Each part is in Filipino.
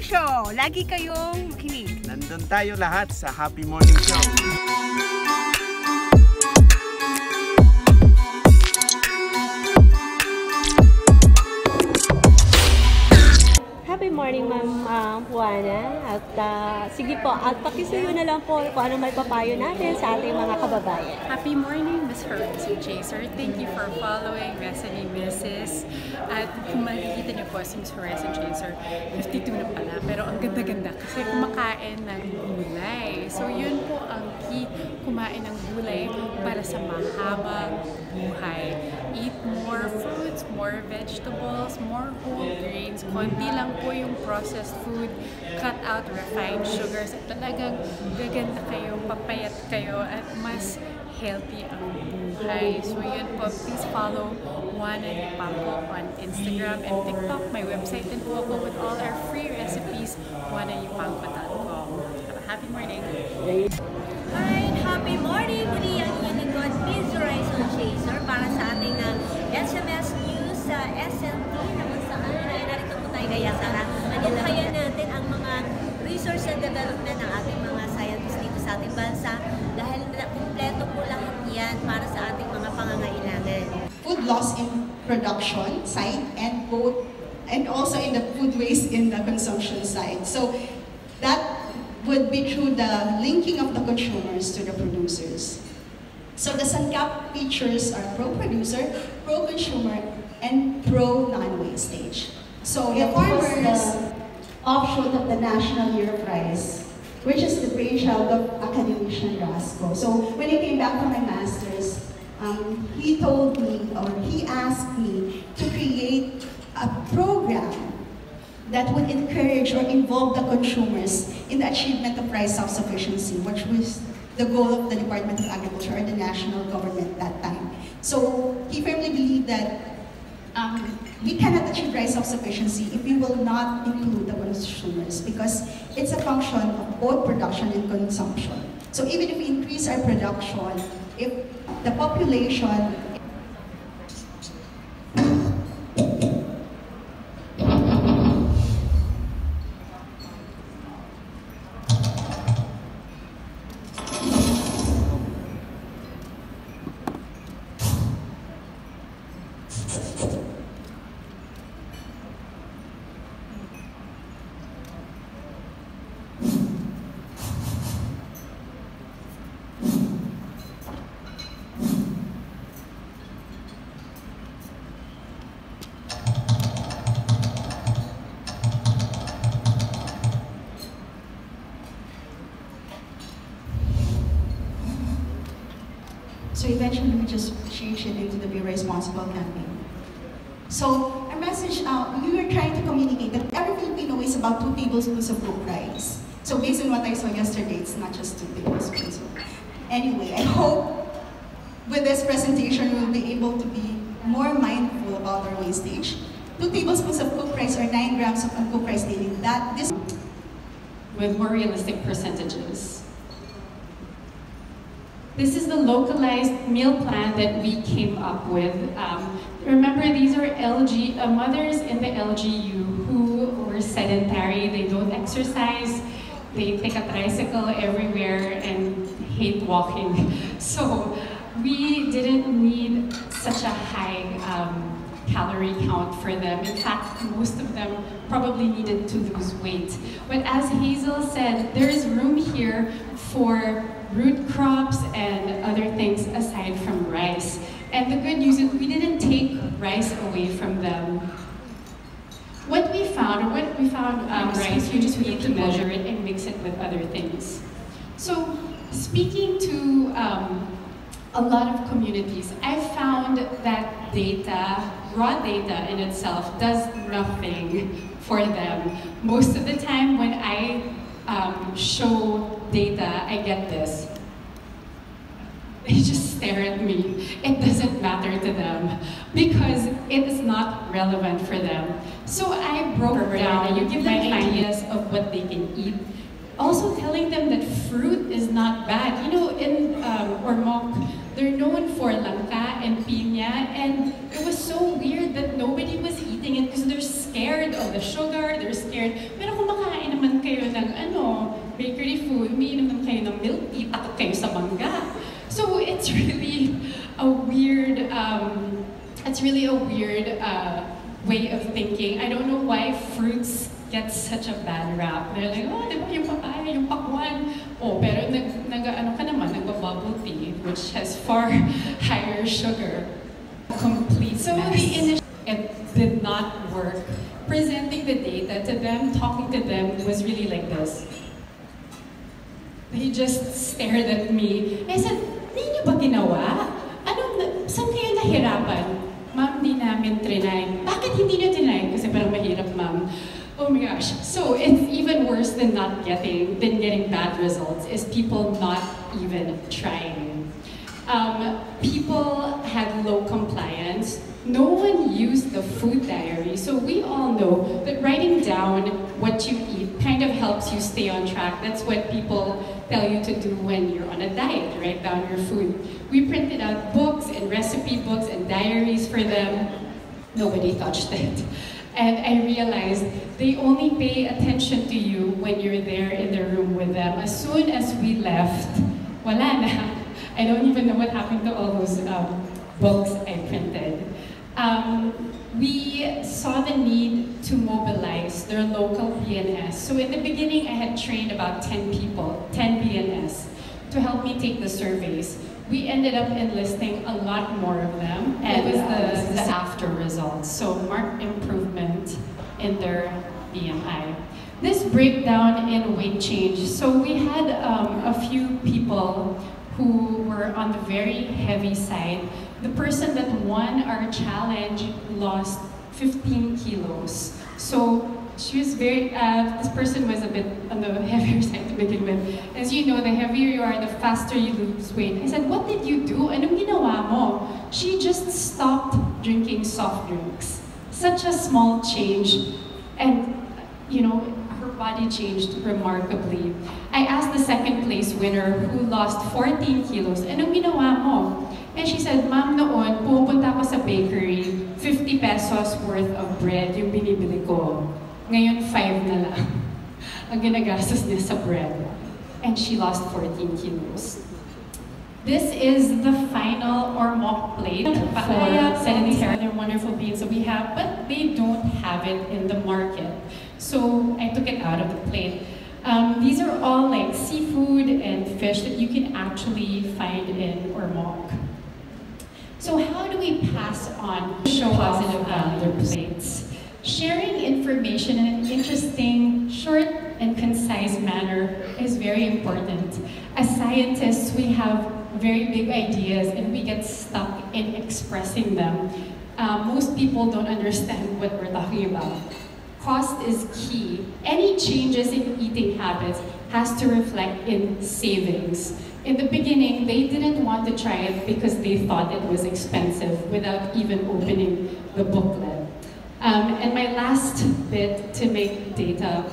Morning Show. Lagi kayong makinig. Nandun tayo lahat sa Happy Morning Show. Happy morning, Ma'am Juana. At sige po, at pakisuyo na lang po kung ano may papayo natin sa ating mga kababayan. Happy morning, Ms. Horizon Chaser. Thank you for following Resony Mrs. At kung makikita niyo po si Ms. Horizon Chaser, 52 na pala. Pero ang ganda-ganda kasi kumakain ng gulay. So yun po ang key, kumain ng gulay para sa mahabang buhay. Eat more fruits, more vegetables, more whole grains. Konti lang po yung processed food, cut out refined sugars, at talagang gaganda kayo, papayat kayo, at mas healthy ang buhay. So yun po, please follow Juana Yupanco on Instagram and TikTok. My website din po ako with all our free recipes, juanayupanco.com. Have a happy morning! Hi! Happy morning! Muli ang inyong Ms. Horizon Chaser para sa ating SMS News sa SMT na kung saan ay narito po tayo kaya sana manilhayan natin ang mga research and development ng ating mga scientists dito sa ating bansa dahil kumpleto po lahat yan para sa ating mga pangangailangan. Food loss in production side and also in the food waste in the consumption side. So that would be through the linking of the consumers to the producers. So the SunCap features are pro-producer, pro-consumer, and pro-non-wastage. So the farmers offshoot of the National Year Prize, which is the brainchild of academician Rasco. So when I came back from my master's, he told me, or he asked me to create a program that would encourage or involve the consumers in the achievement of rice self-sufficiency, which was the goal of the Department of Agriculture or the national government that time. So he firmly believed that we cannot achieve rice self-sufficiency if we will not include the consumers, because it's a function of both production and consumption. So even if we increase our production, if the population So eventually we just changed it into the Be Responsible campaign. So our message, we were trying to communicate that every Filipino is about 2 tablespoons of cooked rice. So based on what I saw yesterday, it's not just 2 tablespoons. So anyway, I hope with this presentation we'll be able to be more mindful about our wastage. 2 tablespoons of cooked rice or 9 grams of uncooked rice daily. With more realistic percentages. This is the localized meal plan that we came up with. Remember, these are mothers in the LGU who were sedentary, they don't exercise, they take a tricycle everywhere and hate walking. So we didn't need such a high calorie count for them. In fact, most of them probably needed to lose weight. But as Hazel said, there is room here for root crops and other things aside from rice. And the good news is we didn't take rice away from them. What we found rice, you just need to measure it and mix it with other things. So speaking to a lot of communities, I found that data, raw data in itself, does nothing for them. Most of the time when I show data, I get this. They just stare at me. It doesn't matter to them because it is not relevant for them. So I broke down, you give them ideas of what they can eat. Also telling them that fruit is not bad. You know, in Ormoc, they're known for langka and piña, and it was so weird that nobody was eating it because they're scared of the sugar, they're scared. Pero kumakain it's really a weird, way of thinking. I don't know why fruits get such a bad rap. They're like, oh, di ba yung papaya, yung pakwan. Oh, pero ano ka naman, nagba-bubble tea, which has far higher sugar. Complete so mess. The initial it did not work. Presenting the data to them, talking to them was really like this. They just stared at me. I said, hindi niyo ba ginawa? Saan kayo nahirapan? Ma'am, di namin trinay. Bakit hindi niyo trinay? Kasi parang mahirap, ma'am. Oh my gosh. So it's even worse than getting bad results, is people not even trying. People had low compliance. No one used the food diary, so we all know that writing down what you eat kind of helps you stay on track. That's what people tell you to do when you're on a diet, write down your food. We printed out books and recipe books and diaries for them. Nobody touched it. And I realized they only pay attention to you when you're there in the room with them. As soon as we left, wala na. I don't even know what happened to all those books I printed. We saw the need to mobilize their local BNS. So in the beginning, I had trained about 10 people, 10 BNS, to help me take the surveys. We ended up enlisting a lot more of them, and it was the after results. So marked improvement in their BMI. This breakdown in weight change. So we had a few people who were on the very heavy side. The person that won our challenge lost 15 kilos. So she was this person was a bit on the heavier side to begin with. As you know, the heavier you are, the faster you lose weight. I said, what did you do? Anong ginawa mo? She just stopped drinking soft drinks. Such a small change. And, you know, her body changed remarkably. I asked the second place winner who lost 14 kilos, anong ginawa mo? And she said, ma'am, noon, pupunta ako sa bakery, 50 pesos worth of bread yung binibili ko. Ngayon, 5 na lang ang ginagastos niya sa bread. And she lost 14 kilos. This is the final mock plate for sedentary. They're wonderful beans that we have, but they don't have it in the market. So I took it out of the plate. These are all like seafood and fish that you can actually find in Ormoc. So how do we pass on positive value plates? Sharing information in an interesting, short, and concise manner is very important. As scientists, we have very big ideas and we get stuck in expressing them. Most people don't understand what we're talking about. Cost is key. Any changes in eating habits has to reflect in savings. In the beginning, they didn't want to try it because they thought it was expensive without even opening the booklet. And my last bit to make data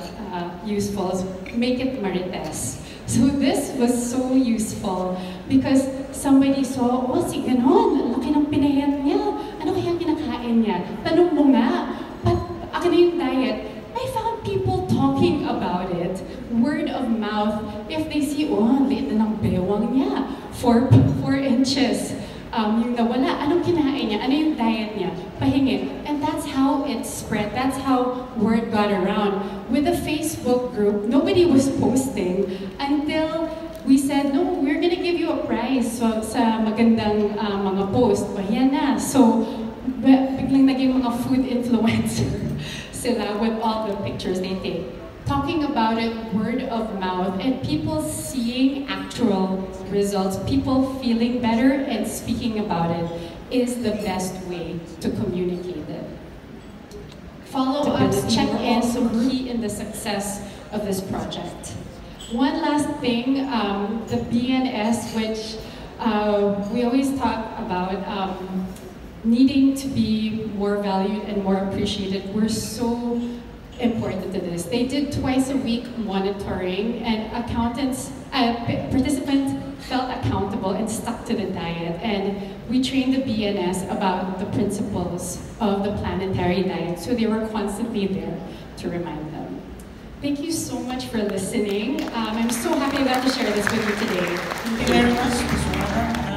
useful is make it marites. So this was so useful because somebody saw, oh, si ganon, laki ng pinayat niya. Ano kaya kinakain niya? Tanong mo nga, ano yung diet? I found people talking about it, word of mouth. If they see, oh, ang liit na ng bewang niya, 4 inches. Yung nawala, anong kinain niya? Ano yung diet niya? Pahingi. And that's how it spread. That's how word got around. With the Facebook group, nobody was posting until we said, no, we're gonna give you a prize sa magandang mga post. O, yan na. So, biglang naging mga food influencer sila with all the pictures they take. Talking about it word of mouth and people seeing actual results, people feeling better and speaking about it is the best way to communicate it. Follow-ups, check-ins are key in the success of this project. One last thing, the BNS, which we always talk about needing to be more valued and more appreciated. We're so important to this. They did twice a week monitoring and participants felt accountable and stuck to the diet. And we trained the BNS about the principles of the planetary diet. So they were constantly there to remind them. Thank you so much for listening. I'm so happy I got to share this with you today. Thank you very much, Ms. Rana.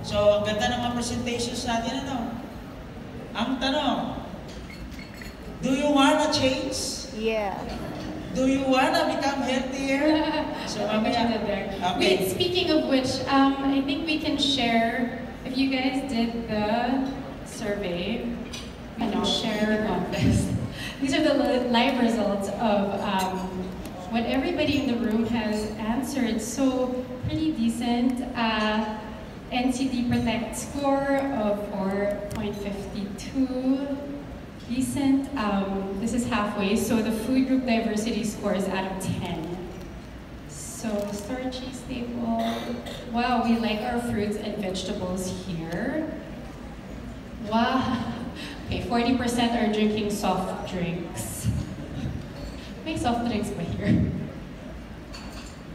So, ang ganda ng mga presentations natin, ano? Ang tanong, do you wanna change? Yeah. Do you wanna become healthier? So, mamaya. there. Okay. Wait, speaking of which, I think we can share, if you guys did the survey, we can share on this. These are the live results of what everybody in the room has answered. So, pretty decent. NCD Protect score of 4.52. Decent. This is halfway. So the food group diversity score is out of 10. So starchy staple. Wow, we like our fruits and vegetables here. Wow. Okay, 40% are drinking soft drinks. Make soft drinks by here.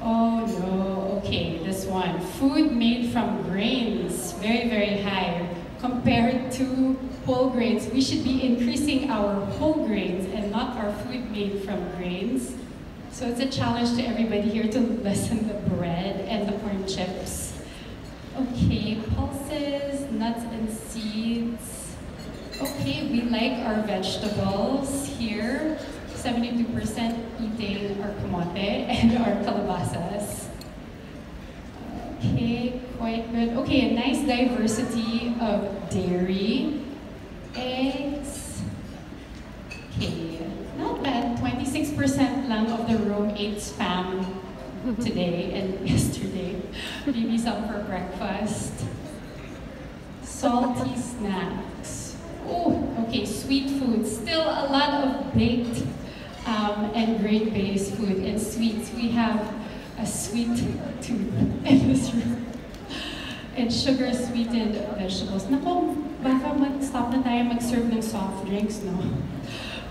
Oh no, okay, this one. Food made from grains, very, very high. Compared to whole grains, we should be increasing our whole grains and not our food made from grains. So it's a challenge to everybody here to lessen the bread and the corn chips. Okay, pulses, nuts and seeds. Okay, we like our vegetables here. 72% eating our kamote and our calabasas. Okay, quite good. Okay, a nice diversity of dairy, eggs. Okay, not bad. 26% lang of the room ate spam today and yesterday. Maybe some for breakfast. Salty snacks. Oh, okay, sweet food. Still a lot of baked and grain-based food and sweets. We have a sweet tooth in this room. And sugar-sweetened vegetables. Naku, baka mag-stop na tayo mag-serve ng soft drinks, no?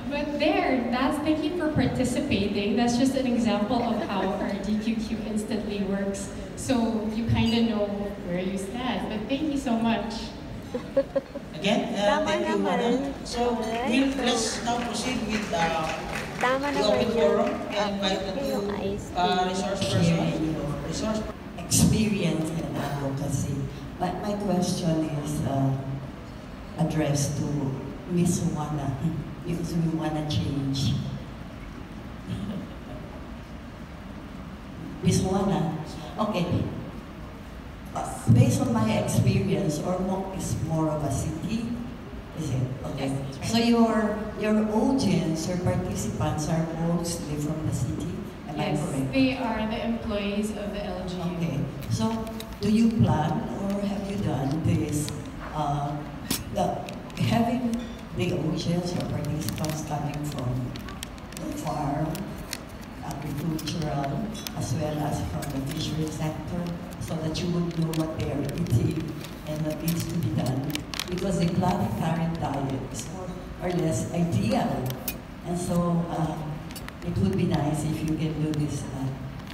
But there, thank you for participating. That's just an example of how our DQQ instantly works. So you kind of know where you stand. But thank you so much. Again, thank you, Madam. So, let's now proceed with the open forum and invite the two resource persons. Experience and advocacy. But my question is addressed to Miss Juana, because we want to change. Miss Juana, okay. Based on my experience, Ormoc is more of a city, is it? Okay. Yes, So your audience, your participants are mostly from the city, am I Yes, correct? they are the employees of the LGU. Okay. So do you plan or have you done this, having the audience or participants coming from the farm, agricultural, as well as from the fishery sector, so that you would know what they are eating and what needs to be done? Because the planetary diet is more or less ideal. And so it would be nice if you can do this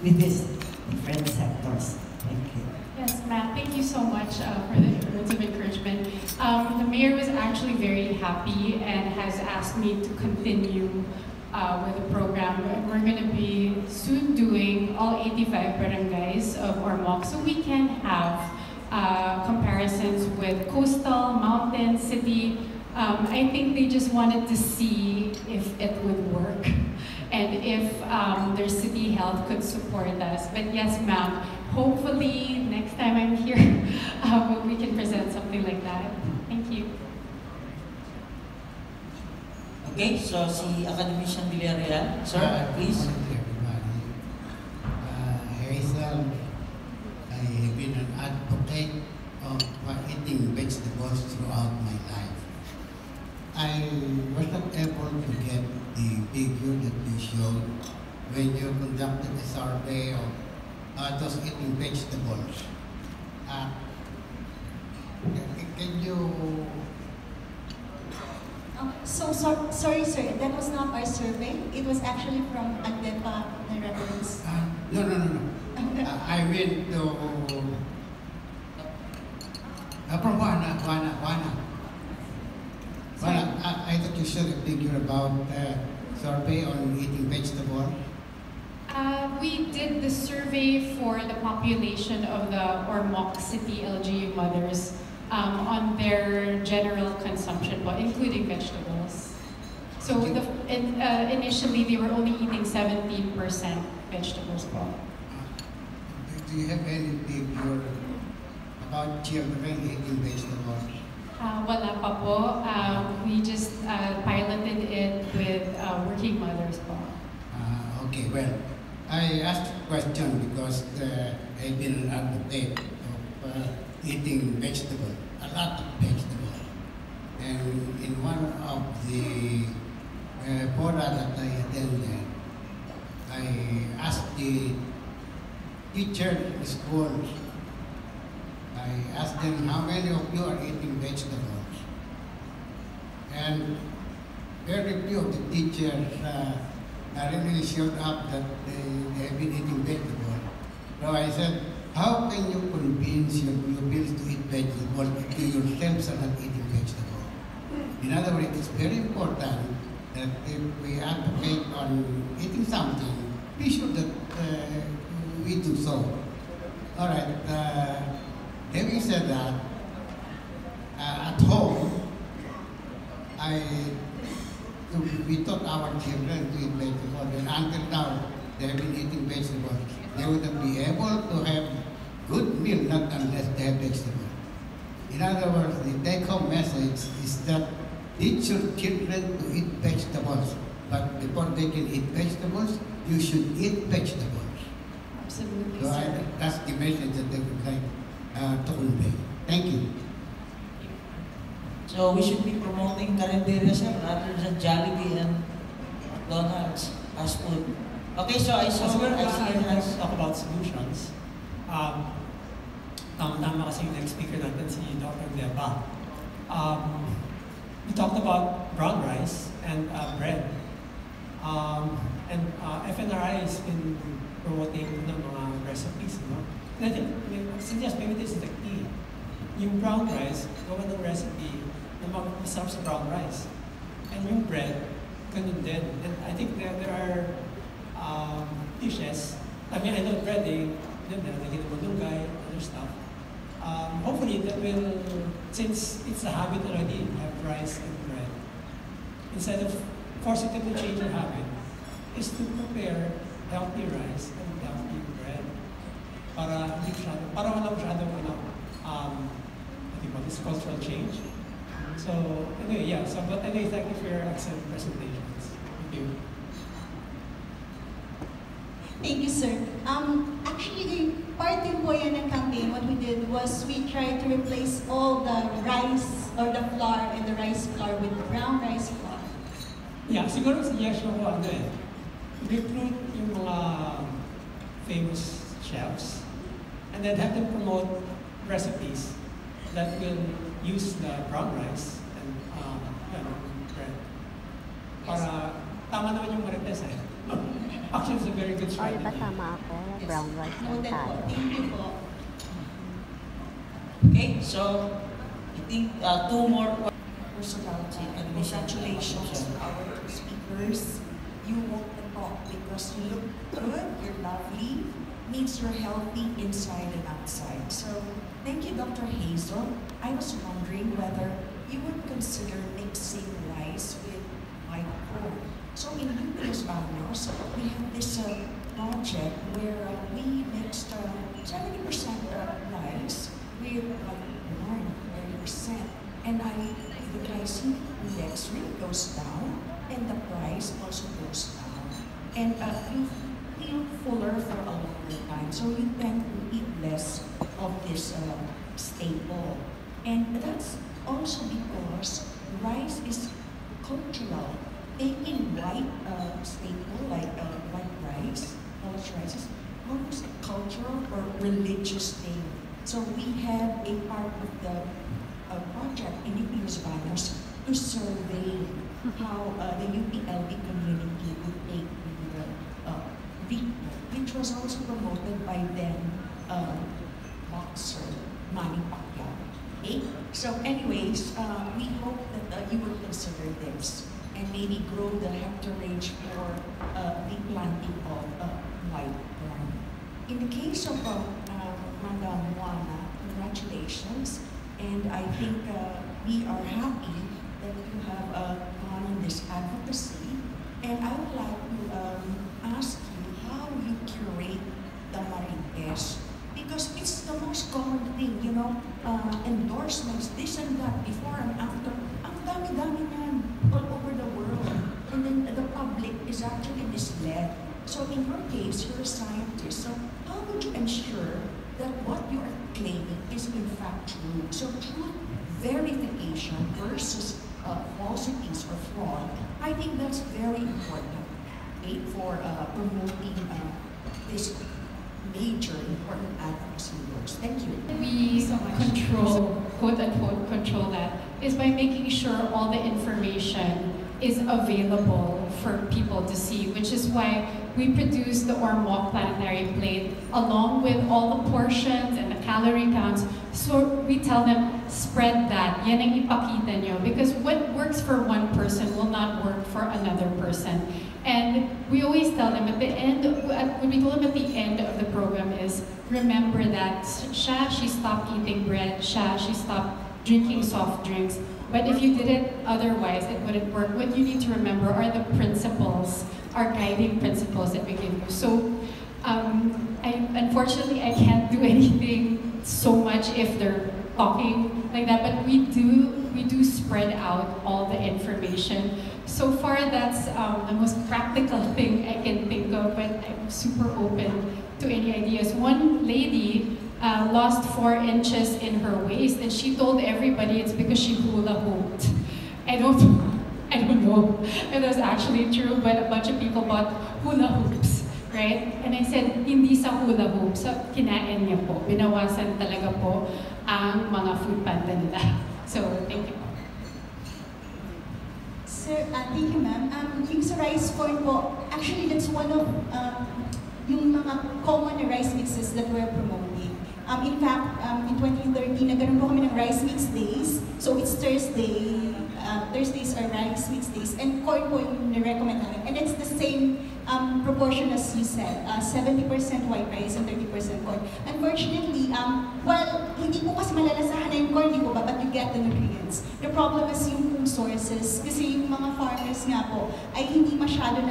with these different sectors. Thank you. Yes, ma'am. Thank you so much for the words of encouragement. The mayor was actually very happy and has asked me to continue with the program. We're going to be soon doing all 85 barangays of Ormoc, so we can have comparisons with coastal, mountain, city. I think they just wanted to see if it would work and if their city health could support us. But yes, ma'am, hopefully next time I'm here, we can present something like that. Thank you. Okay, so si Academician Villarreal, sir, please. Hazel, I have been an advocate of eating vegetables throughout my life. I was not able to get the figure that you showed when you conducted a survey of those eating vegetables. Can you... Sorry, sir, that was not our survey. It was actually from ADEPA, the reference. No. I went to... from Juana. I thought you showed a figure about survey on eating vegetable. We did the survey for the population of the Ormoc City LGU mothers on their general consumption, but including vegetables. So initially, they were only eating 17% vegetables. Do you have any figure about children eating vegetables? Wala pa po. We just piloted it with working mothers po. Okay, well, I asked a question because I've been an advocate of eating vegetable, a lot of vegetable. And in one of the fora that I attended, I asked the teacher in schools, I asked them, how many of you are eating vegetables? And very few of the teachers really showed up that they have been eating vegetables. So I said, how can you convince your pupils to eat vegetables if you yourselves are not eating vegetables? In other words, it's very important that if we advocate on eating something, be sure that we do so. All right. Having said that, at home, we taught our children to eat vegetables, and until now, they have been eating vegetables. They would be able to have good meal, not unless they have vegetables. In other words, the take-home message is that teach your children to eat vegetables, but before they can eat vegetables, you should eat vegetables. Absolutely, So that's the message that they would like to convey. Thank you. So we should be promoting Carinderia, sir, rather than Jollibee and McDonald's as food. Okay, so I saw let's talk about solutions. Tama kasi yung next speaker natin, si Dr. Deba. We talked about brown rice and bread. FNRI has been promoting ng mga recipes, no? And I think, suggest maybe this is the key. Yung brown rice, gawa ng recipe na masarap sa brown rice. And yung bread, ganun din. And I think there are dishes. I mean, I know bread, they get malunggay, other stuff. Hopefully that will, since it's a habit already, have rice and bread, instead of forcing them to change their habit, is to prepare healthy rice and healthy bread para wala masyadong this cultural change. So anyway, yeah. So but anyway, thank you for your excellent presentations. Thank you. Thank you, sir. Actually, part din po yan ng campaign, what we did was we tried to replace all the rice or the flour and the rice flour with brown rice flour. Yeah, siguro suggestion ko recruit yung mga famous chefs and then have them promote recipes that will use the brown rice and bread. Para tama naman yung marites eh. Actually, it's a very good strategy. Tama ako. Brown rice lang tayo. Thank you po. Okay, so I think two more personality and congratulations to our two speakers. You walk the talk because you look good, you're lovely, means you're healthy inside and outside. So thank you, Dr. Hazel. I was wondering whether you would consider mixing rice with white corn. So in Los Baños, we have this project where we mixed 70% rice with white corn, 30%. And the glycemic index really goes down, and the price also goes down. And you feel fuller for a longer time, so you tend to eat less of this staple. And that's also because rice is cultural. Taking white staple like white rice, polished rice, is almost a cultural or religious thing. So we have a part of the project in UP Los Baños to survey how the UPLB community would take the ritmo, which was also promoted by then boxer Manny Pacquiao. Okay? So anyways, we hope that you will consider this and maybe grow the hectareage for the planting of white case of Madam Juana, congratulations. And I think we are happy that you have gone on this advocacy. And I would like to ask you how you curate the Marites. Because it's the most common thing, you know, endorsements, this and that, before and after. Ang dami-dami niyan all over the world. And then the public is actually misled. So in your case, you're a scientist. So how would you ensure that what you are claiming is in fact true? So truth verification versus falsities or fraud, I think that's very important, okay, for promoting this major important advocacy works. Thank you. We control, quote unquote, control that is by making sure all the information is available for people to see, which is why we produce the Ormoc Planetary Plate along with all the portions and the calorie counts. So we tell them, spread that, yan ang ipakita nyo, because what works for one person will not work for another person. And we always tell them at the end, when we told them at the end of the program is, remember that she stopped eating bread, she stopped drinking soft drinks. But if you did it otherwise, it wouldn't work. What you need to remember are the principles, our guiding principles that we give you. So, unfortunately, I can't do anything so much if they're talking like that, but we do spread out all the information. So far, that's the most practical thing I can think of, but I'm super open to any ideas. One lady lost 4 inches in her waist, and she told everybody it's because she hula hooped. I don't know if that's actually true, but a bunch of people bought hula hoops, right? And I said, hindi sa hula hoops, so kinain niya po. Binawasan talaga po ang mga food panda nila. So, thank you. Sir, thank you, ma'am. Yung sa rice corn po, actually that's one of yung mga common rice mixes that we're promoting. In fact, in 2013, nagkaroon po kami ng rice mix days. So it's Thursday. Thursdays are rice mix days. And corn po yung nirecommend namin. And it's the same proportion as you said. 70% white rice and 30% corn. Unfortunately, well, hindi po kasi malalasahan na yung corn, di po ba? But you get the nutrients. The problem is yung food sources. Kasi yung mga farmers nga po ay hindi masyado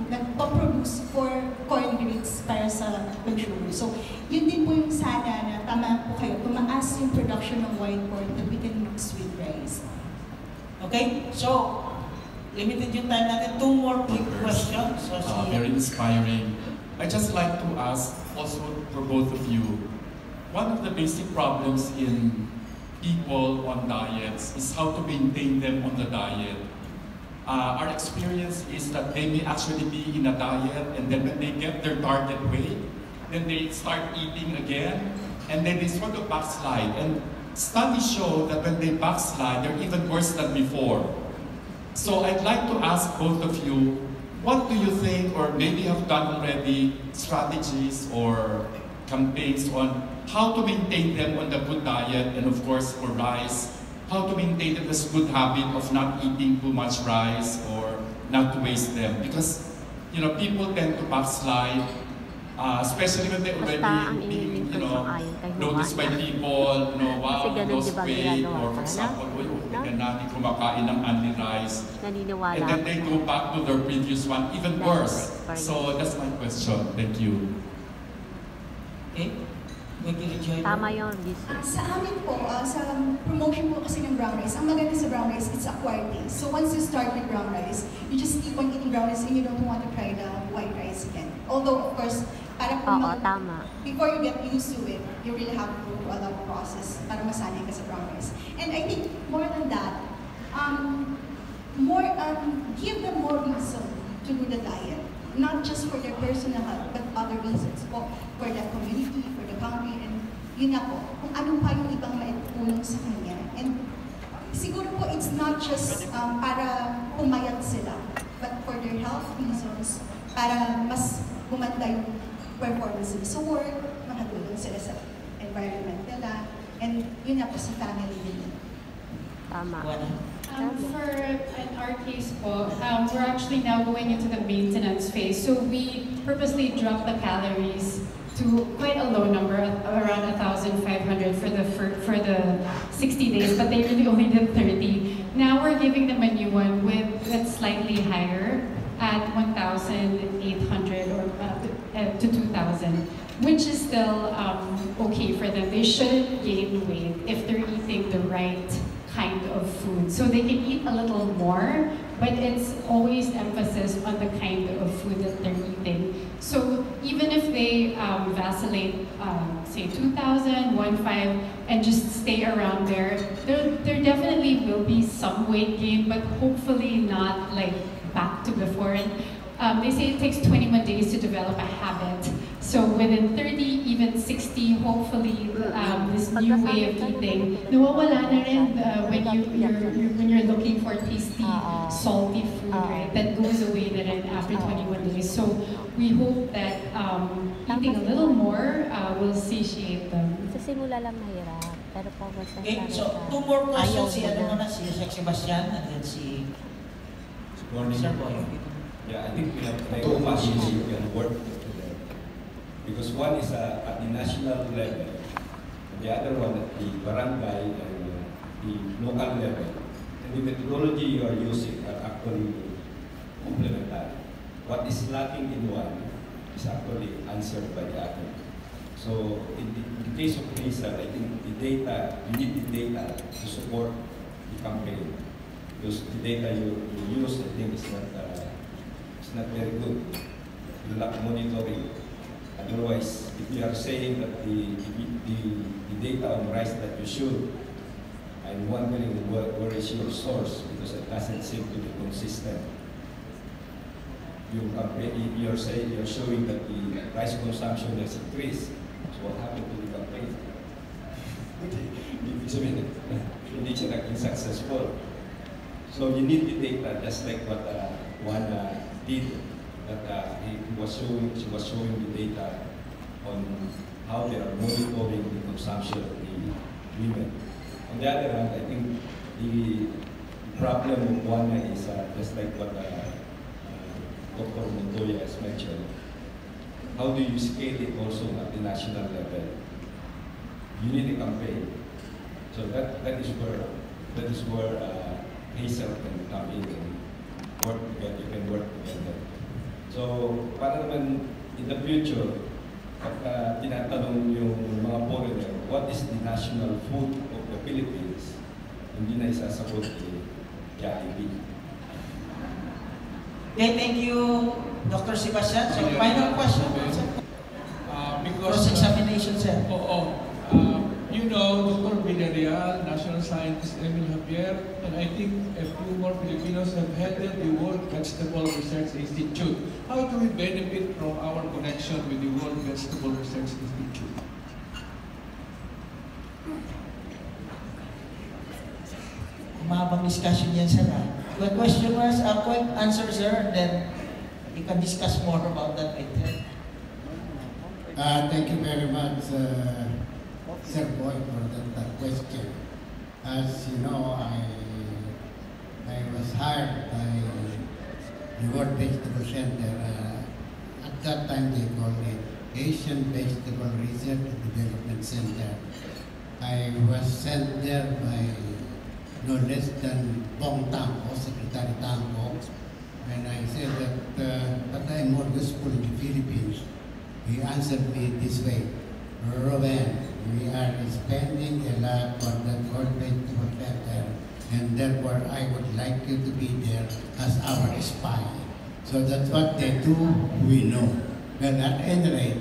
nagpa-produce for corn grits para sa consumer. So, yun din po yung sana na tama po kayo, tumaas yung production ng white corn that we can mix with rice. Okay, so, limited yung time natin. 2 more quick questions. So, very inspiring. I just like to ask also for both of you, one of the basic problems in people on diets is how to maintain them on the diet. Our experience is that they may actually be in a diet, and then when they get their target weight, then they start eating again, and then they sort of backslide. And studies show that when they backslide, they're even worse than before. So I'd like to ask both of you, what do you think, or maybe have done already, strategies or campaigns on how to maintain them on the good diet, and of course for rice, how to maintain this good habit of not eating too much rice or not to waste them. Because, you know, people tend to backslide, especially when they already being, you know, noticed by people, you know, wow, lost weight, or for example, hindi kumakain ng only rice. And then they go back to their previous one, even worse. So that's my question. Thank you. Okay. Tama yun. Sa amin po, sa promotion po kasi ng brown rice, ang maganda sa brown rice, it's acquired taste. So once you start with brown rice, you just keep on eating brown rice and you don't want to try the white rice again. Although, of course, para before you get used to it, you really have to go through a lot of process para masanay ka sa brown rice. And I think more than that, give them more reason to do the diet. Not just for their personal health, but other reasons po, for the community, for the country, and yun na po, kung ano pa yung ibang maitulong sa kanya. And siguro po, it's not just para pumayat sila, but for their health reasons, para mas gumanda yung performance nila sa work, makatulong sila sa environment nila, and yun na po sa family nila. Tama. In our case po, we're actually now going into the maintenance phase. So we purposely drop the calories to quite a low number, around 1,500 for the 60 days, but they really only did 30. Now we're giving them a new one that's slightly higher at 1,800 or to 2,000, which is still okay for them. They shouldn't gain weight if they're eating the right kind of food. So they can eat a little more, but it's always emphasis on the kind of food that they're eating. So even if they vacillate, say 2,000, 1,500, and just stay around there definitely will be some weight gain, but hopefully not like back to before. And they say it takes 21 days to develop a habit. So within 30, even 60, hopefully this new way of eating, nawawala na rin when you're looking for tasty, salty food, right? That goes away na rin after 21 days. So we hope that eating a little more will satiate them. Sa simula lang mahirap, pero pag Okay, so 2 more questions. Si Sebastian and then si Sir Boy. Yeah, I think we have to make two issues you can work together. Because one is at the national level, and the other one at the barangay and the local level. And the methodology you are using are actually complementary. What is lacking in one is actually answered by the other. So in the case of PRISA, I think the data, you need the data to support the campaign. Because the data you use, I think, is not very good. You lack monitoring. Otherwise, if you are saying that the data on rice that you should, I'm wondering where is your source, because it doesn't seem to be consistent. You're saying you're showing that the rice consumption has increased. So what happened to the campaign? It's not successful. So you need the data, just like what one did, that she was showing the data on how they are monitoring the consumption of the women. On the other hand, I think the problem of one is just like what Dr. Montoya has mentioned. How do you scale it also at the national level? You need a campaign. So that is where Hazel can come in and work together. You can work together. So, para naman in the future, pagka tinatanong yung mga foreigner, what is the national food of the Philippines? Hindi na isasagot ni Jollibee. Okay, thank you, Dr. Sebastian. So, final question. Cross-examination, sir. You know, Dr. Villarreal, National Scientist Emil Javier, and I think a few more Filipinos have headed the World Vegetable Research Institute. How do we benefit from our connection with the World Vegetable Research Institute? Mahabang discussion yan, sir. Quick question was, quick answer, sir, and then you can discuss more about that later. Thank you very much, Sir Boy, for that question. As you know, I was hired by the World Vegetable Center. At that time, they called it Asian Vegetable Research and Development Center. I was sent there by no less than Bong Tangco, Secretary Tangco, when I said that I'm more useful in the Philippines. He answered me this way: Rowan, we are spending a lot on the World Vegetable Center, and therefore I would like you to be there as our spy. So that's what they do, we know. Well, at any rate,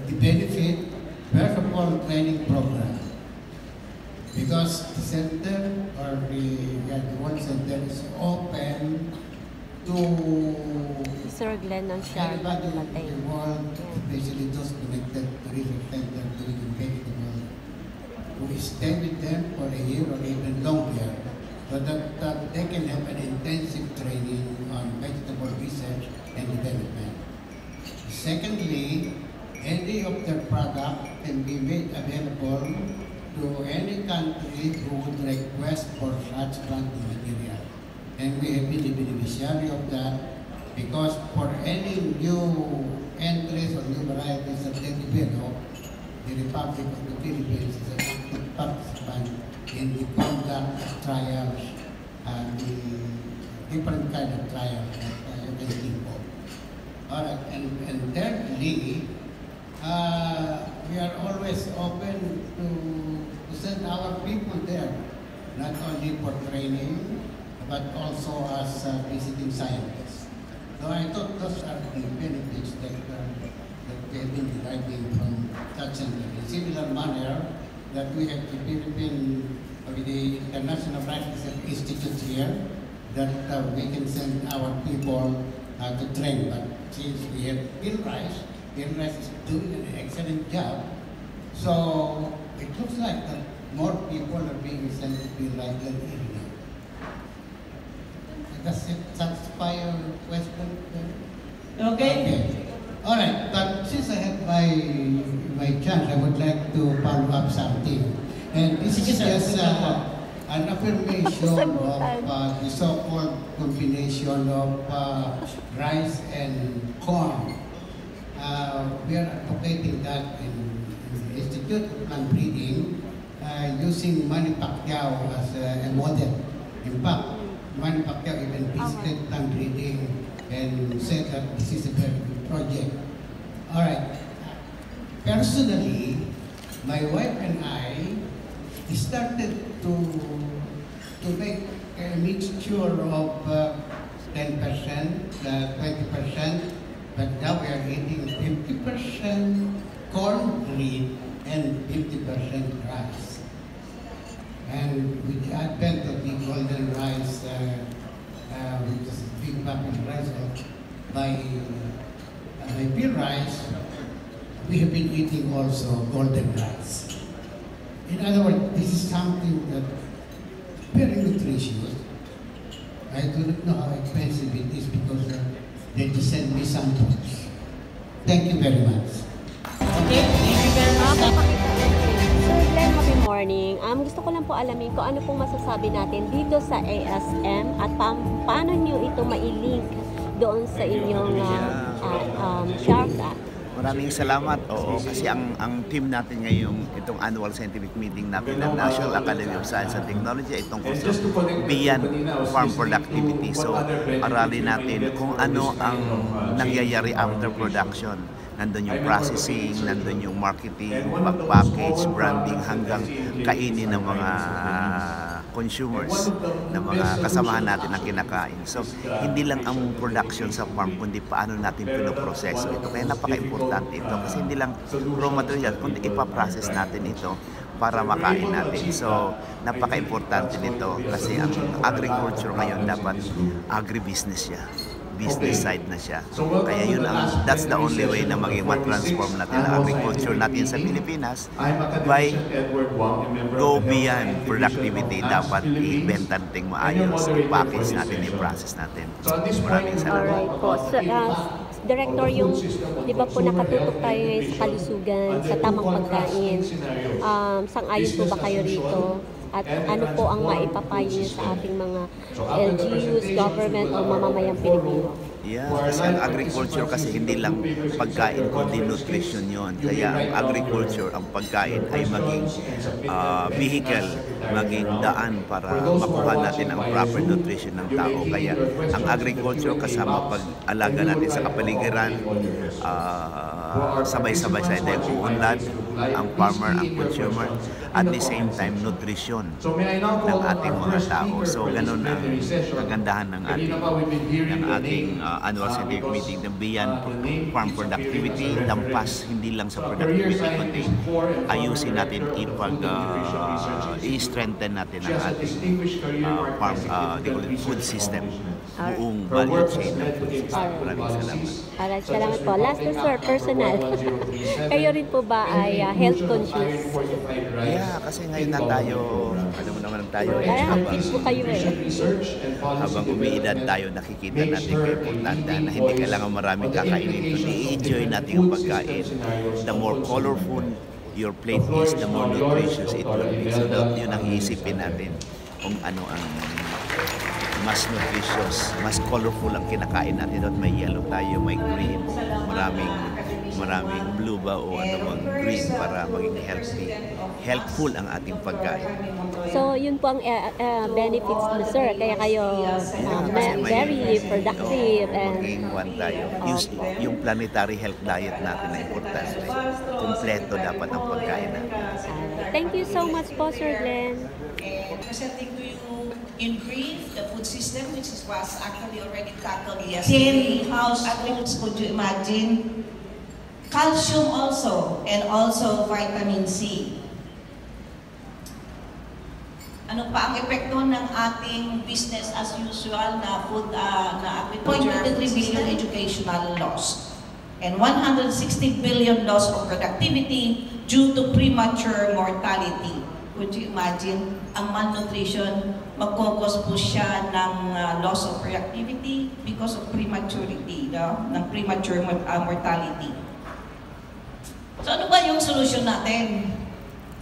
the benefit, first of all, training program. Because the center, or the World Center, is open to Sir Glenn ng Sharp everybody in the world, especially those connected to research center doing vegetable, who stay with them for a year or even longer, so that they can have an intensive training on vegetable research and development. Secondly, any of their product can be made available to any country who would request for such planting material. And we have been the beneficiary of that, because for any new entries or new varieties that they develop, the Republic of the Philippines is an active participant in the conduct of trials and the different kind of trials that you can think of. All right, and thirdly, we are always open to send our people there, not only for training, but also as visiting scientists. So I thought those are the benefits that we have been deriving from such a similar manner that we have the Philippine, with the International Rice Research Institute here, that we can send our people to train. But since we have Bill Rice is doing an excellent job. So it looks like that more people are being sent to Bill Rice than Illinois. Does it satisfy your question? Okay. All right, but since I have my chance, I would like to follow up something. And this is just an affirmation of the so-called combination of rice and corn. We are advocating that in the Institute of Plant Breeding using Manny Pacquiao as a model. In fact, Manny Pacquiao even visited plant breeding and said that this is a very good project. All right. Personally, my wife and I started to make a mixture of 10%, 20%, but now we are eating 50% cornbread and 50% rice. And with the advent of the golden rice, which is big popular rice by Bill Rice, we have been eating also golden rice. In other words, this is something that very nutritious. I do not know how expensive it is because they just send me samples. Thank you very much. Okay, thank you very much. Sir Glenn, happy morning. Gusto ko lang po alamin kung ano pong masasabi natin dito sa ASM at paano nyo ito mailink doon sa inyong Shark Tank. Maraming salamat. Oo, kasi ang team natin ngayong itong annual scientific meeting natin ng National Academy of Science and Technology ay tungkol sa beyond farm productivity. So, aralin natin kung ano ang nangyayari after production. Nandun yung processing, nandun yung marketing, pag-package, branding, hanggang kainin ng mga consumers, ng mga kasamahan natin na kinakain. So, hindi lang ang production sa farm, kundi paano natin pinoproseso ito. Kaya napaka-importante ito kasi hindi lang raw material, kundi ipaprocess natin ito para makain natin. So, napaka-importante nito kasi ang agriculture ngayon dapat agribusiness siya. Business side na siya. Kaya yun that's the only way na maging ma-transform natin ang agriculture natin sa Pilipinas by go beyond productivity. Dapat i-benta natin maayos, i-package natin, i-process natin. Maraming salamat. Alright po. So, Director, yung di ba po nakatutok tayo ngayon sa kalusugan, sa tamang pagkain. Sang-ayon po ba kayo rito? At ano po ang maipapayo niyo sa ating mga LGUs, government o mamamayang Pilipino? Yeah, kasi ang agriculture kasi hindi lang pagkain kundi nutrition yon. Kaya ang agriculture, ang pagkain ay maging vehicle, maging daan para makuha natin ang proper nutrition ng tao. Kaya ang agriculture kasama pag-alaga natin sa kapaligiran, sabay-sabay sa ito yung unlad, ang farmer, ang consumer, at the same time nutrition ng ating mga tao. So ganun ang kagandahan ng ating annual scientific meeting ng beyond farm productivity, lampas hindi lang sa productivity kundi ayusin natin i-strengthen natin ang ating farm food system, buong value chain ng food system. Maraming salamat. Alright, salamat po. Last na sir, personal. Kayo rin po ba ay health conscious? Yeah, kasi ngayon na tayo, alam mo naman tayo habang umiidad tayo, nakikita natin kay importante na hindi kailangan maraming kakainin, kundi i-enjoy natin yung pagkain. The more colorful your plate is, the more nutritious it will be. So yun ang iisipin natin kung ano ang mas nutritious, mas colorful ang kinakain natin. At may yellow tayo, may green, maraming blue ba o ano bang green para maging healthful ang ating pagkain. So yun po ang benefits mo, sir, kaya kayo very productive and maging one tayo. Yung planetary health diet natin na importante. Kompleto dapat ang pagkain natin. Thank you so much po, Sir Glenn. Presenting to you in brief the food system, which was actually already tackled yesterday. 10 households, could you imagine? Calcium also, and also vitamin C. Ano pa ang epekto ng ating business as usual na food na agriculture? 0.23 billion educational loss and 160 billion loss of productivity due to premature mortality. Could you imagine? Ang malnutrition, magkakos po siya ng loss of productivity because of prematurity, ng premature mortality. So ano ba yung solution natin?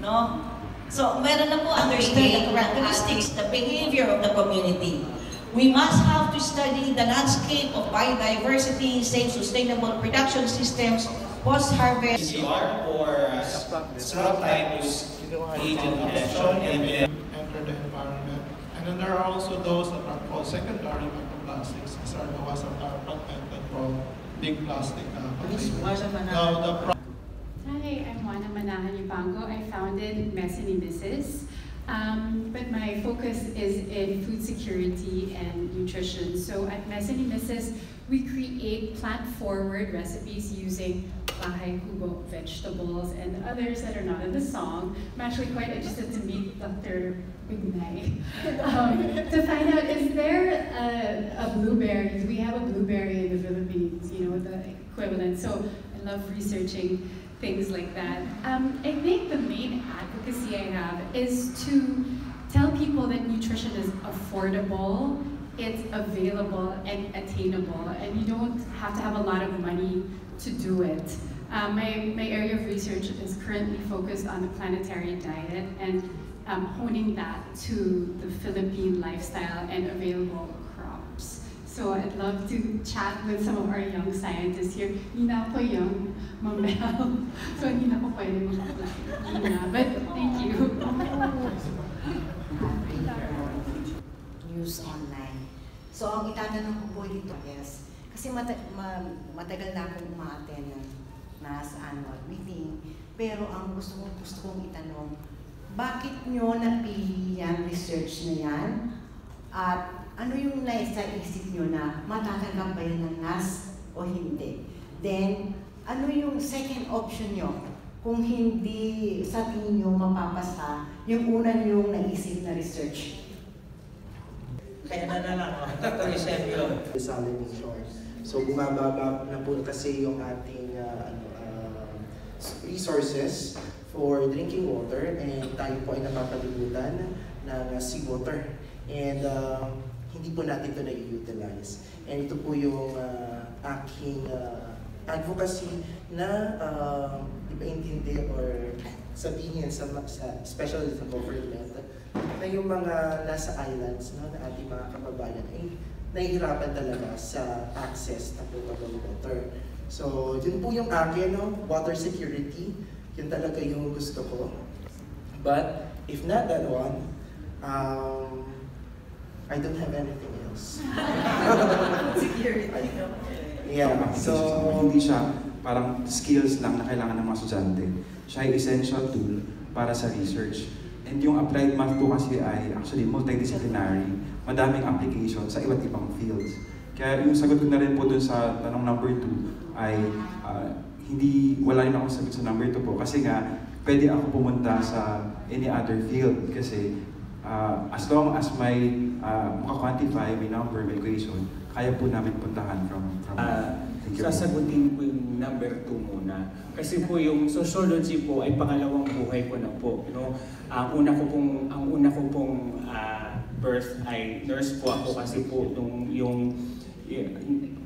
No? So meron na po understand the characteristics, the behavior of the community. We must have to study the landscape of biodiversity, safe, sustainable production systems, post-harvest. PCR or scrub type is agent adaptation and then enter the environment. And then there are also those that are called secondary microplastics. These are the ones that are fragmented from big plastic containers. Hi, I'm Juana Manahan Yupango. I founded Mesa ni Mrs. But my focus is in food security and nutrition. So at Mesa ni Mrs., we create plant-forward recipes using bahay kubo vegetables and others that are not in the song. I'm actually quite interested to meet Dr. Bignay to find out, is there a blueberry? Do we have a blueberry in the Philippines? You know, the equivalent. So I love researching things like that. I think the main advocacy I have is to tell people that nutrition is affordable, it's available and attainable, and you don't have to have a lot of money to do it. My area of research is currently focused on the planetary diet and honing that to the Philippine lifestyle and available crops. So I'd love to chat with some of our young scientists here. Hindi na ako young, Mamel. So hindi na ako pwede mag-apply. But thank you. News online. So ang itatanong ko po dito, yes, kasi matagal na akong umaattend na sa annual meeting, pero ang gusto kong itanong, bakit nyo napili yan, research na yan? At ano yung nasa isip nyo na matatanggap ba yan ng NAS o hindi? Then, ano yung second option nyo kung hindi sa tingin nyo mapapasa yung una yung naisip na research? Kaya na lang, Dr. Eusebio. So bumababa na po kasi yung ating resources for drinking water and tayo po ay napapalibutan ng seawater. And hindi po natin ito na-utilize. And ito po yung aking advocacy na ipaintindi or sabihin sa especially sa government na yung mga nasa islands na ating mga kababayan ay nahihirapan talaga sa access na potable water. So yun po yung akin, water security, yun talaga yung gusto ko. But if not that one, I don't have anything else. Security. Yeah, so hindi siya parang skills lang na kailangan ng mga estudyante. Siya ay essential tool para sa research. And yung applied math po kasi ay actually multidisciplinary, madaming application sa iba't ibang fields. Kaya yung sagot ko na rin po dun sa tanong number 2 ay wala rin akong sagot sa number 2 po kasi nga pwede ako pumunta sa any other field kasi as long as may maka-quantify, may number, may equation, kaya po namin puntahan from sasagutin ko yung number 2 muna. Kasi po yung sociology po ay pangalawang buhay ko na po. No? Ang una ko pong birth ay nurse po ako kasi po yung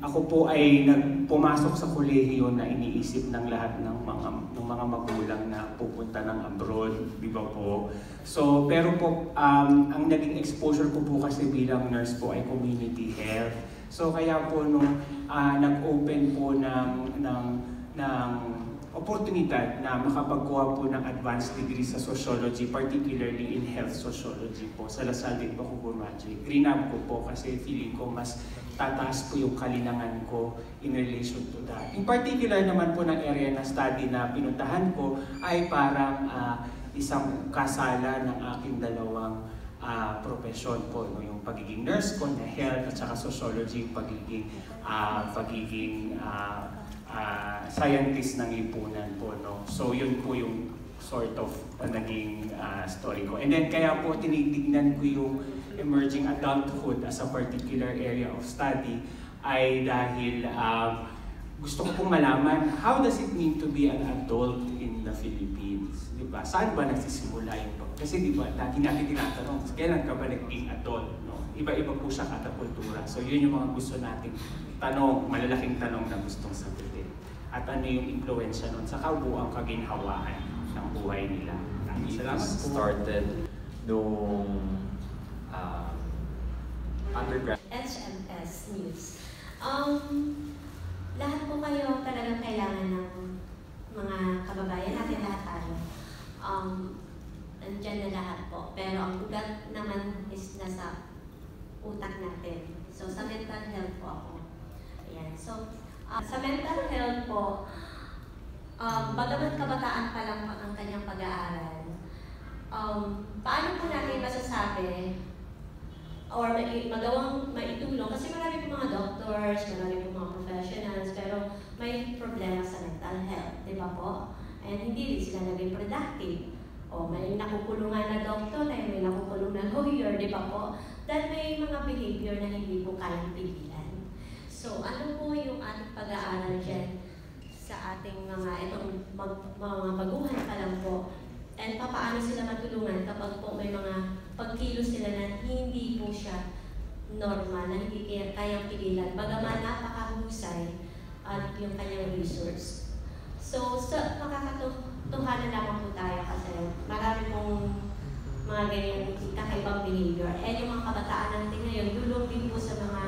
ako po ay pumasok sa kolehiyo na iniisip ng lahat ng mga magulang na pupunta ng abroad, di ba po? So, pero po, ang naging exposure ko po kasi bilang nurse po ay community health. So, kaya po nung nag-open po ng oportunidad na makapagkuha po ng advanced degree sa sociology, particularly in health sociology po sa Lasal din po ko graduate. Grinab ko po kasi feeling ko mas tataas po yung kalinangan ko in relation to that. In particular naman po ng area na study na pinuntahan ko ay parang isang kasala ng aking dalawang profession po, no? Yung pagiging nurse ko na health at saka sociology, yung pagiging scientist ng lipunan po, no? So yun po yung sort of naging story ko. And then kaya po tinitignan ko yung emerging adulthood as a particular area of study ay dahil gusto ko pong malaman, how does it mean to be an adult in the Philippines? Diba? Saan ba nagsisimula yung kasi diba, dati natin tinatanong, kailan ka ba naging adult? No? Iba-iba po siya kada kultura. So yun yung mga gusto natin tanong, malalaking tanong na gustong sagutin. At ano yung impluensya nun sa kabuuang kaginhawaan ng buhay nila. Salamat po. Started nung undergrad. HMS News. Lahat po kayo talagang kailangan ng mga kababayan natin, lahat tayo. Andyan na lahat po. Pero ang ugat naman is nasa utak natin. So sa mental health po ako. Ayan. So sa mental health po, bagamat kabataan pa lang ang kanyang pag-aaral, paano po natin masasabi or magawang maitulong? Kasi marami po mga doctors, marami po mga professionals, pero may problema sa mental health, di ba po? And hindi rin sila naging productive. O may nakukulungan na doctor, may nakukulong na lawyer, di ba po? Dahil may mga behavior na hindi po kayang pigilan. So, ano po yung ating pag-aaral dyan sa ating mga baguhan pa lang po? And paano sila matulungan kapag po may mga pagkilos sila na hindi po siya normal, na hindi kayang pigilan, bagaman napakahusay at yung kanyang resource. So, makakatuhanan lamang po tayo kasi marami pong mga ganyan kakaibang behavior. And yung mga kabataan natin ngayon, dulong din po sa mga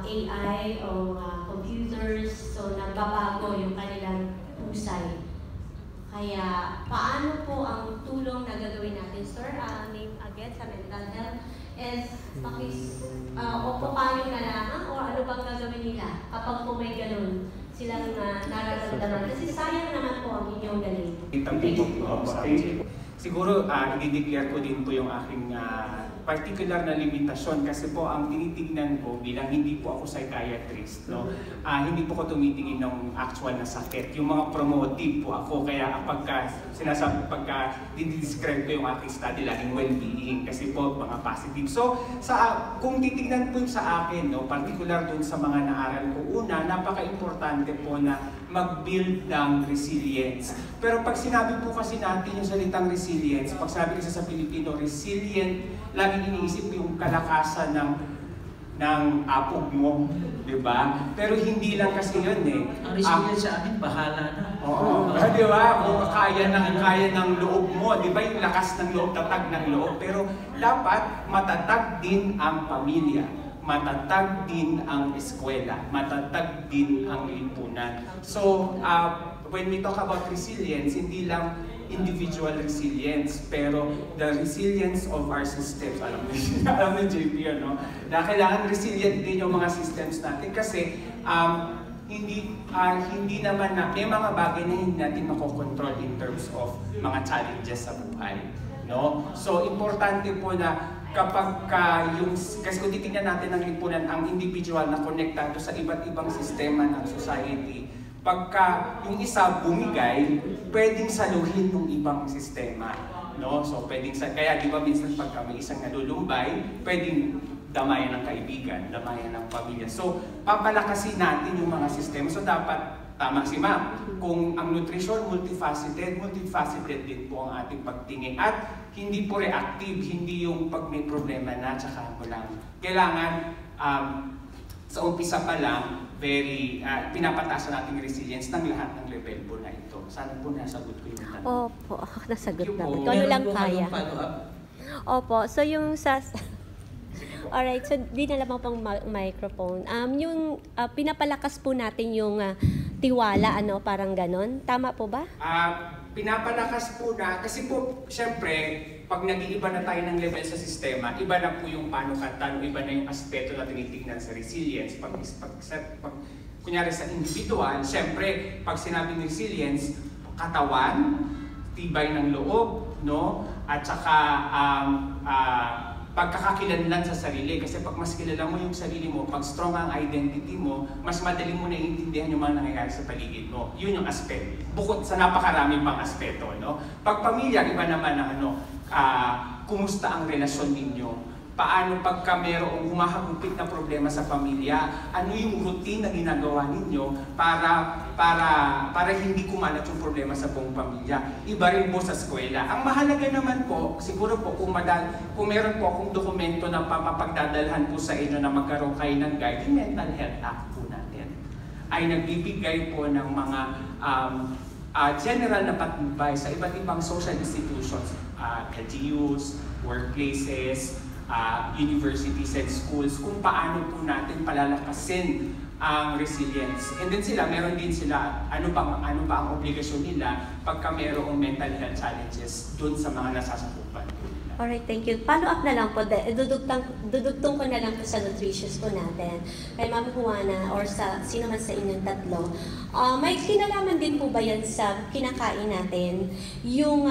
AI o computers, so nagbabago yung kanilang husay. Kaya paano po ang tulong na gagawin natin, sir? Name again sa mental health is o paano na lamang o ano bang gagawin nila kapag po may ganun silang nararamdaman? Kasi sayang naman po ang inyong galing. Siguro, i-declare ko din po yung aking particular na limitasyon kasi po ang tinitignan ko bilang hindi po ako psychiatrist, no? Hindi po ko tumitingin ng actual na sakit. Yung mga promotive po ako, kaya pagka didescribe ko yung aking study, laging well-being kasi po mga positive. So, kung titignan po sa akin, no, particular dun sa mga naaral ko, una, napaka-importante po na mag-build ng resilience. Pero pag sinabi po kasi natin yung salitang resilience, pag sabi kasi sa Pilipino, resilient, laging iniisip yung kalakasan ng apog mo, di ba? Pero hindi lang kasi yun eh. Ang resilient sa amin, bahala na. Oo, di ba? Kung kaya ng loob mo, di ba? Yung lakas ng loob, tatag ng loob. Pero dapat matatag din ang pamilya, matatag din ang eskwela, matatag din ang lipunan. So, when we talk about resilience, hindi lang individual resilience, pero the resilience of our systems. Alam mo JP, no? Na kailangan resilient din yung mga systems natin kasi hindi naman na may mga bagay na hindi natin makokontrol in terms of mga challenges sa buhay, no? So importante po na kapag kasi kung titingnan natin ang lipunan, ang individual na konektado sa iba't ibang sistema ng society, pagka yung isa bumigay, pwedeng saluhin ng ibang sistema, no? So pwedeng kaya di ba minsan pagka may isang nalulumbay, pwedeng damayan ng kaibigan, damayan ng pamilya. So papalakasin natin yung mga sistema. So dapat tama si ma'am, kung ang nutrition multifaceted din po ang ating pagtingin at hindi po reactive, hindi yung pag may problema na tsaka mo lang. Kailangan sa umpisa pa lang, pinapataas na natin resilience ng lahat ng level po na ito. Sana po nasagot ko yung tanong. Opo, nasagot na. Ikaw ano lang kaya. Opo, so yung sa... Alright, so di na lamang pang microphone. Yung pinapalakas po natin yung tiwala, ano, parang ganon. Tama po ba? Pinapalakas po na, kasi po, syempre, pag nag-iiba na tayo ng level sa sistema, iba na po yung panukatan, iba na yung aspeto na tinitignan sa resilience. Pag kunyari sa individual, syempre, pag sinabing resilience, katawan, tibay ng loob, no? At saka, pagkakakilanlan sa sarili. Kasi pag mas kilala mo yung sarili mo, pag strong ang identity mo, mas madali mo naiintindihan yung mga nangyayari sa paligid mo. Yun yung aspect. Bukod sa napakaraming pang aspeto, no? Pag pamilya, iba naman ang kumusta ang relasyon ninyo? Paano pagka mayroong humahagupit na problema sa pamilya? Ano yung routine na ginagawa ninyo para hindi kumalat yung problema sa buong pamilya? Iba rin po sa eskwela. Ang mahalaga naman po, siguro po kung meron po akong dokumento na papapagdadalhan po sa inyo na magkaroon kayo ng guide, yung Mental Health Act po natin ay nagbibigay po ng mga general na patnubay sa iba't ibang social institutions, LGUs, workplaces, universities and schools, kung paano po natin palalakasin ang resilience. And then meron din sila, ano ba ang obligasyon nila pagka mayroong mental health challenges dun sa mga nasasakupan po nila. Alright, thank you. Follow up na lang po, dudugtong ko na lang po sa nutritious po natin. Kay Ma'am Juana or sa sino man sa inyong tatlo. May kinalaman din po ba yan sa kinakain natin, yung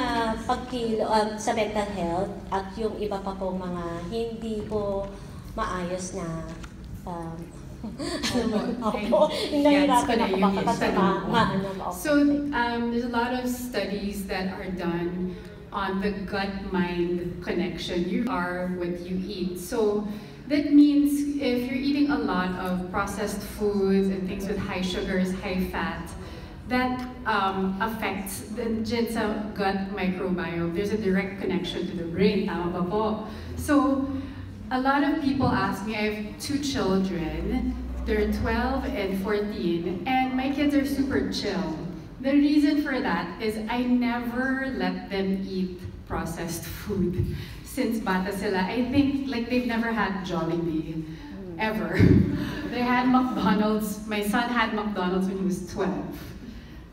sa mental health at yung iba pa pong mga hindi po maayos na So there's a lot of studies that are done on the gut-mind connection. You are what you eat. So that means if you're eating a lot of processed foods and things with high sugars, high fat, that affects the gut microbiome. There's a direct connection to the brain. Tama ba po? So a lot of people ask me, I have 2 children, they're 12 and 14, and my kids are super chill. The reason for that is I never let them eat processed food since bata sila. I think like they've never had Jollibee, ever. They had McDonald's, my son had McDonald's when he was 12.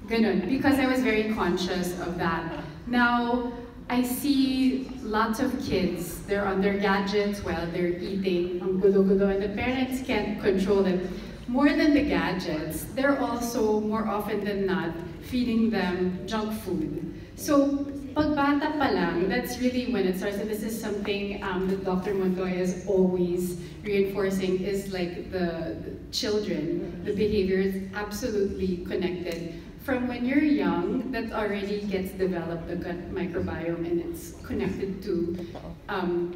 Ganun, because I was very conscious of that. Now, I see lots of kids, they're on their gadgets while they're eating, ang gulo-gulo, and the parents can't control them. More than the gadgets, they're also, more often than not, feeding them junk food. So, pag bata pa lang, that's really when it starts, and this is something that Dr. Montoya is always reinforcing, is like the children, the behavior is absolutely connected. From when you're young, that already gets developed, the gut microbiome, and it's connected to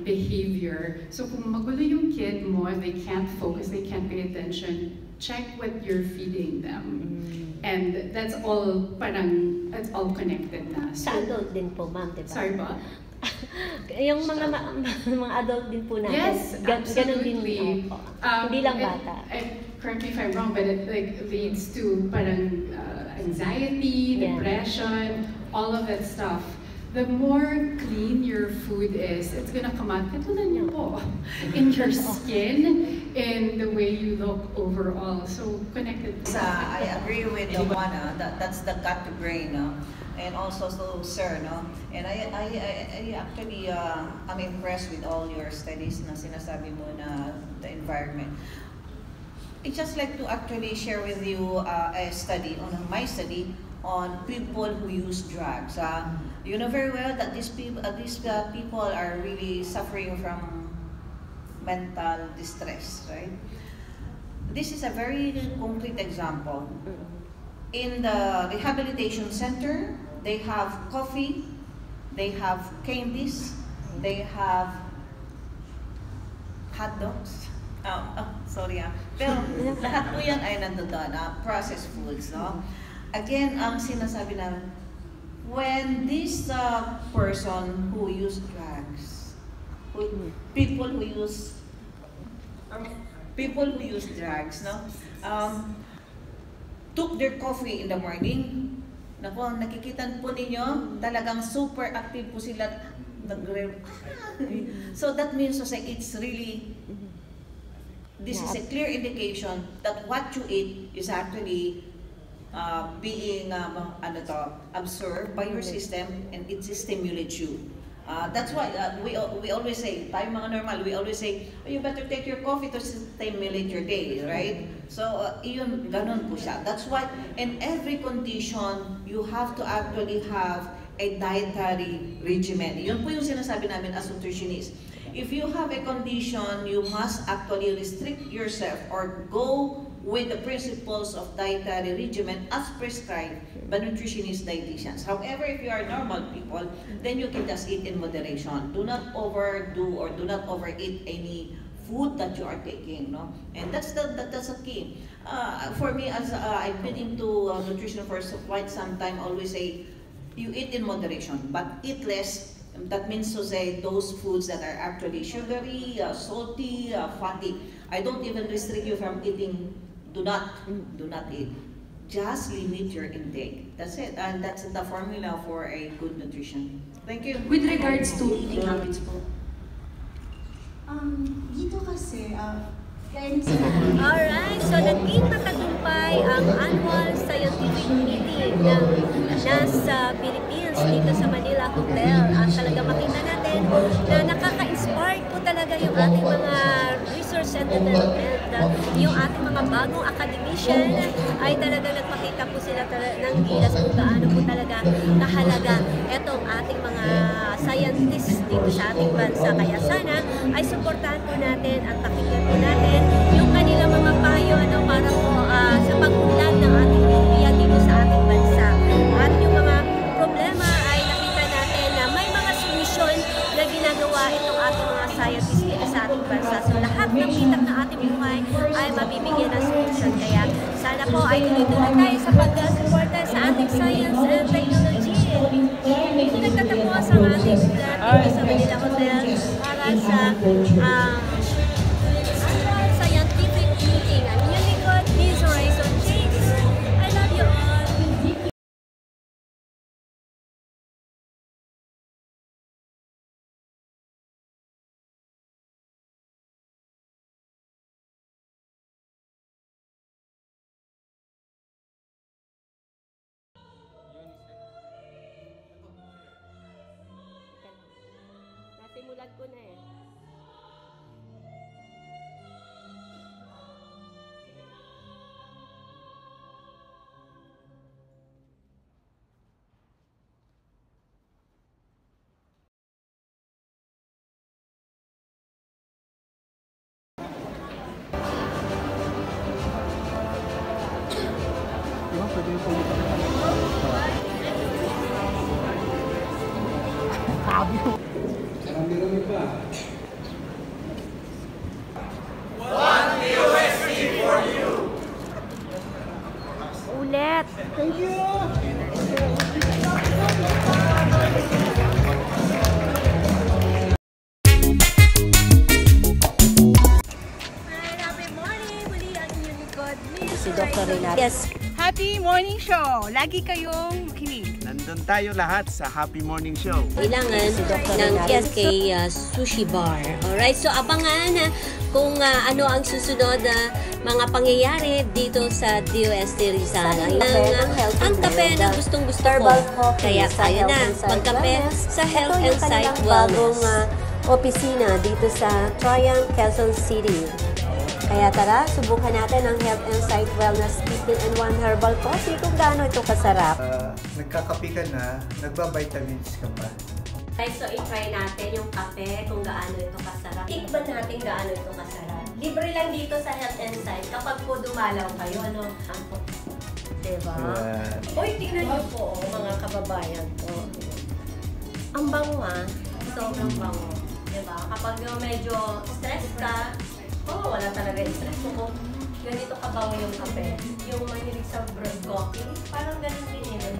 behavior. So kung magulo yung kid mo, they can't focus, they can't pay attention, check what you're feeding them. And that's all, parang, it's all connected na. So, sa adult din po, ma'am, diba? Sorry ba? Yung mga adult din po natin. Yes, absolutely. Hindi lang bata. Correct me if I'm wrong, but it leads to parang anxiety, depression, all of that stuff. The more clean your food is, it's gonna come out katulad niyo po, in your skin, in the way you look overall. So connected. I agree with Juana. That's the gut to brain, no? And also so sir, no? And I actually I'm impressed with all your studies na sinasabi mo na the environment. I just like to actually share with you a study my study on people who use drugs. You know very well that these people are really suffering from mental distress, right? This is a very concrete example. In the rehabilitation center, they have coffee, they have candies, they have hot dogs. Pero lahat po yan ay nandoon, processed foods, no? Again, ang sinasabi namin, when this person who use drugs, people who use people who use drugs, no, took their coffee in the morning. Naku, nakikita po ninyo, talagang super active po sila. So that means it's really, this is a clear indication that what you eat is actually being absorbed by your system, and it stimulates you. That's why we always say, tayo mga normal, we always say, oh, you better take your coffee to stimulate your day, right? So, iyon, ganun po siya. That's why in every condition, you have to actually have a dietary regimen. Yun po yung sinasabi namin as nutritionist. If you have a condition, you must actually restrict yourself or go with the principles of dietary regimen as prescribed by nutritionist dietitians. However, if you are normal people, then you can just eat in moderation. Do not overdo or do not overeat any food that you are taking, no? And that's the key. For me, as I've been into nutrition for quite some time, I always say, you eat in moderation, but eat less. That means to say those foods that are actually sugary, salty, fatty. I don't even restrict you from eating. Do not eat. Just limit your intake. That's it. And that's the formula for a good nutrition. Thank you. With regards to eating habits po. Dito kasi, alright, so naging matagumpay ang annual scientific meeting ng nasa Philippines dito sa Manila Hotel. At talaga makita natin na nakaka-inspire po talaga yung ating mga research and development. Yung ating mga bagong academician ay talaga nagpakita po sila ng gilas kung gaano po talaga kahalaga itong ating mga scientists dito sa ating bansa. Kaya sana ay suportahan po natin at pakinggan po natin yung kanilang mga payo para po sa pag-unlad ng ating ekonomiya dito sa ating bansa. At yung mga problema ay nakita natin na may mga solusyon na ginagawa itong ating mga scientists dito sa ating bansa. So lahat ng pitak na ating buhay ay mabibigyan ng solusyon. Kaya sana po ay tuloy-tuloy tayo sa pag-suporta sa ating science and technology. Hindi nagtatapos ang ating vlog dito sa Manila Hotel para sa scientific meeting. Ang inyong likod, Miss Horizon Chase. I love you all. Nasimulan ko na eh. Marami pa. One USD for you. Ulit. Thank you. Si Dr. Renata. Yes. Happy Morning Show! Lagi kayong makinig. Nandun tayo lahat sa Happy Morning Show. Kailangan ng KSK Sushi Bar. Alright, so abangan kung ano ang susunod na mga pangyayari dito sa DOST Rizal. Ang kape na gustong-gusto ko. Kaya tayo na magkape sa Health and Sight Wellness. Bagong opisina dito sa Triumph, Quezon City. Kaya tara, subukan natin ang Health and Sight Wellness 15-in-1 Herbal Coffee kung gaano ito kasarap. Nagkakape ka na, nagba-vitamins ka pa. Okay, so i-try natin yung kape kung gaano ito kasarap. Tikman natin gaano ito kasarap. Libre lang dito sa Health and Sight kapag po dumalaw kayo. Diba? Uy, tingnan niyo po mga kababayan ko. Ang bango sobrang bango. Diba? Kapag medyo stress ka, wala talaga yung stress mo. Ganito kabango yung kape. Yung mahilig sa brewed coffee, parang ganun din yun.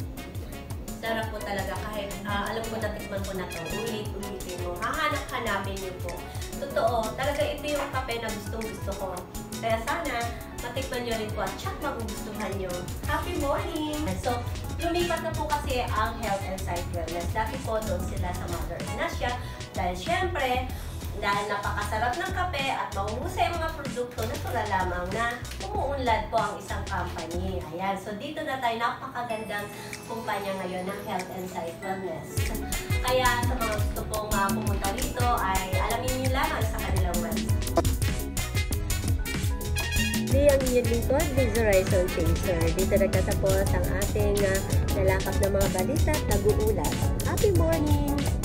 Sarap po talaga kahit alam ko na tikman ko na ito. Ulit-ulitin mo. Hahanap-hanapin niyo po. Totoo, talaga ito yung kape na gustong-gusto ko. Kaya sana, matikman nyo rin po at tsak magugustuhan nyo. Happy morning! So, lumipat na po kasi ang Health and Sight Wellness. Dati po doon sila sa Mother Ignacia. Dahil syempre, dahil napakasarap ng kape at mahusay ang mga produkto, natural lamang na umuunlad po ang isang company. Ayan, so dito na tayo, napakagandang kumpanya ngayon ng Health and Sight Wellness. Kaya sa mga gusto pong pumunta rito ay alamin nyo lamang sa kanilang website. Di ang inyong lingkod, Biz Horizon Chaser. Dito nagtatapos ang ating nalakap na mga balita at nag-uulat. Happy morning!